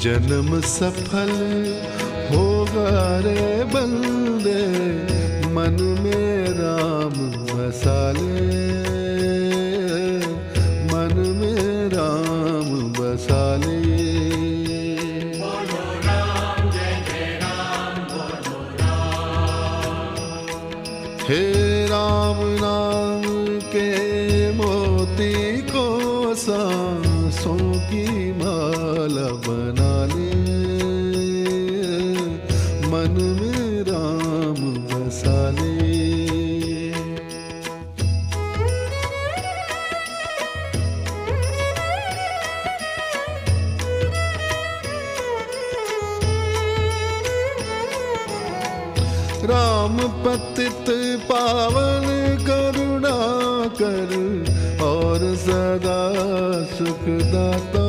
जन्म सफल होगा रे बंदे, मन में राम बसा ले, मन में राम बसा ले। बोलो राम जय जय राम, बोलो राम। हे राम नाम के मोती को सांसों की माला बना ले, मन में राम बसा ले। राम पतित पावन करुणा कर और सदा सुखदाता,